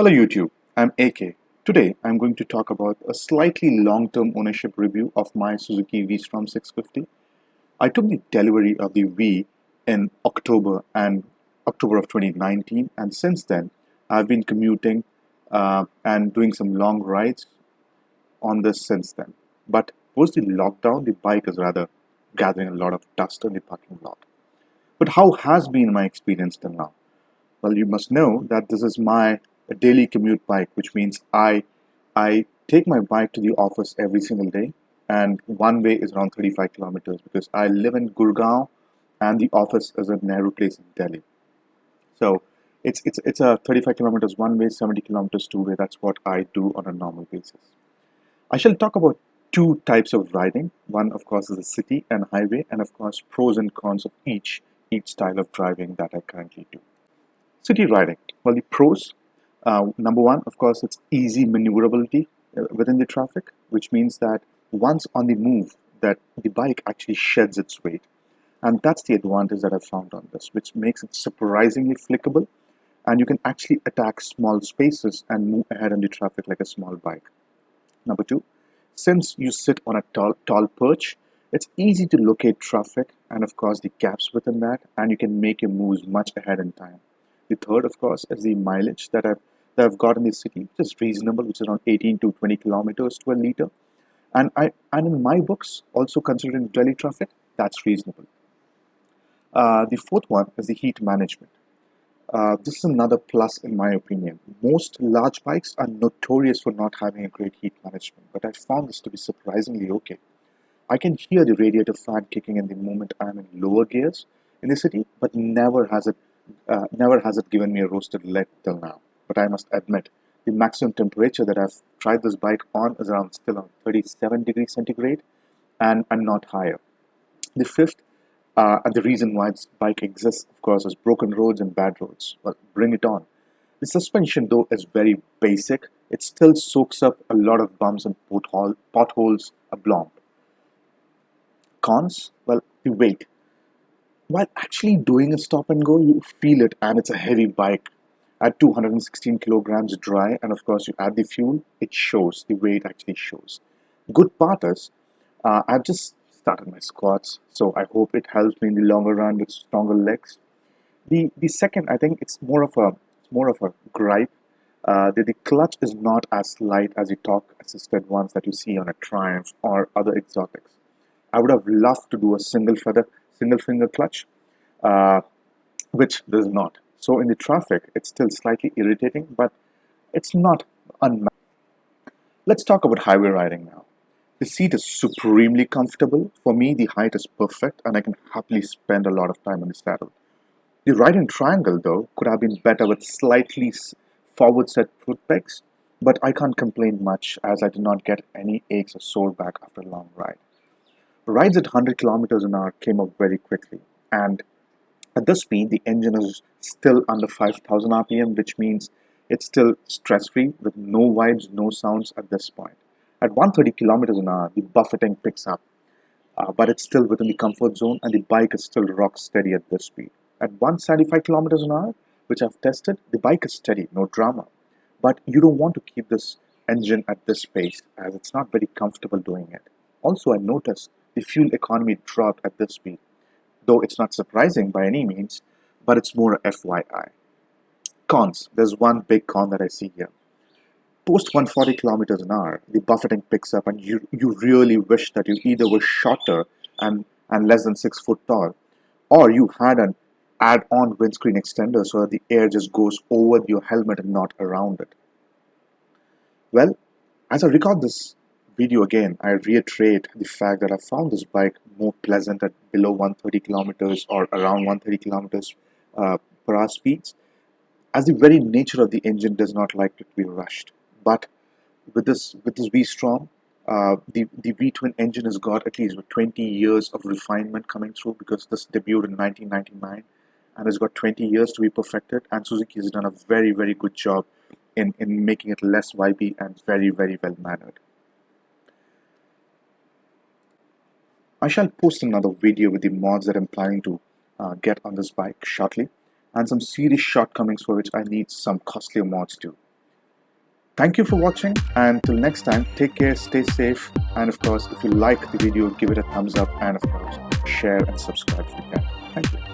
Hello YouTube, I'm AK. Today I'm going to talk about a slightly long-term ownership review of my Suzuki Strom 650. I took the delivery of the V in October of 2019, and since then I've been commuting and doing some long rides on this since then. But post the lockdown, the bike is rather gathering a lot of dust in the parking lot. But how has been my experience till now? Well, you must know that this is my daily commute bike, which means I take my bike to the office every single day, and one way is around 35 kilometers because I live in Gurgaon, and the office is a Nehru Place in Delhi. So it's a 35 kilometers one way, 70 kilometers two way. That's what I do on a normal basis. I shall talk about two types of riding. One, of course, is the city and highway, and of course, pros and cons of each style of driving that I currently do. City riding. Well, the pros, number one, of course, it's easy maneuverability within the traffic, which means that once on the move, that the bike actually sheds its weight. And that's the advantage that I've found on this, which makes it surprisingly flickable. And you can actually attack small spaces and move ahead in the traffic like a small bike. Number two, since you sit on a tall perch, it's easy to locate traffic and, of course, the gaps within that, and you can make your moves much ahead in time. The third, of course, is the mileage that I've got in the city, which is reasonable, which is around 18 to 20 kilometers to a liter. And in my books, also considering Delhi traffic, that's reasonable. The fourth one is the heat management. This is another plus in my opinion. Most large bikes are notorious for not having a great heat management, but I found this to be surprisingly okay. I can hear the radiator fan kicking in the moment I'm in lower gears in the city, but never has it given me a roasted leg till now. But I must admit, the maximum temperature that I've tried this bike on is still around 37 degrees centigrade and not higher. The fifth, and the reason why this bike exists, of course, is broken roads and bad roads. Well, bring it on. The suspension, though, is very basic. It still soaks up a lot of bumps and potholes ablomb. Cons, well, the weight. While actually doing a stop and go, you feel it, and it's a heavy bike. At 216 kilograms dry, and of course, you add the fuel, it shows. The weight actually shows. Good part is, I've just started my squats, so I hope it helps me in the longer run with stronger legs. The second, I think it's more of a gripe. The clutch is not as light as the torque assisted ones that you see on a Triumph or other exotics. I would have loved to do a single finger clutch, uh, which there's not. So in the traffic, it's still slightly irritating, but it's not unmatched. Let's talk about highway riding now. The seat is supremely comfortable. For me, the height is perfect, and I can happily spend a lot of time on the saddle. The right-hand triangle, though, could have been better with slightly forward set foot pegs, but I can't complain much as I did not get any aches or sore back after a long ride. Rides at 100 kilometers an hour came up very quickly, and at this speed, the engine is still under 5,000 RPM, which means it's still stress-free with no vibes, no sounds at this point. At 130 kilometers an hour, the buffeting picks up, but it's still within the comfort zone, and the bike is still rock steady at this speed. At 175 kilometers an hour, which I've tested, the bike is steady, no drama. But you don't want to keep this engine at this pace as it's not very comfortable doing it. Also, I noticed the fuel economy dropped at this speed, though it's not surprising by any means, but it's more a FYI. Cons. There's one big con that I see here. Post 140 kilometers an hour, the buffeting picks up, and you really wish that you either were shorter and less than 6 foot tall, or you had an add-on windscreen extender so that the air just goes over your helmet and not around it. Well, as I record this video again, I reiterate the fact that I found this bike more pleasant at below 130 kilometers or around 130 kilometers per hour speeds, as the very nature of the engine does not like it to be rushed. But with this V-Strom, the V-twin engine has got at least 20 years of refinement coming through because this debuted in 1999 and has got 20 years to be perfected, and Suzuki has done a very, very good job in making it less vibey and very, very well mannered. I shall post another video with the mods that I'm planning to get on this bike shortly, and some serious shortcomings for which I need some costlier mods too. Thank you for watching, and till next time, take care, stay safe, and of course, if you like the video, give it a thumbs up, and of course, share and subscribe if you can. Thank you.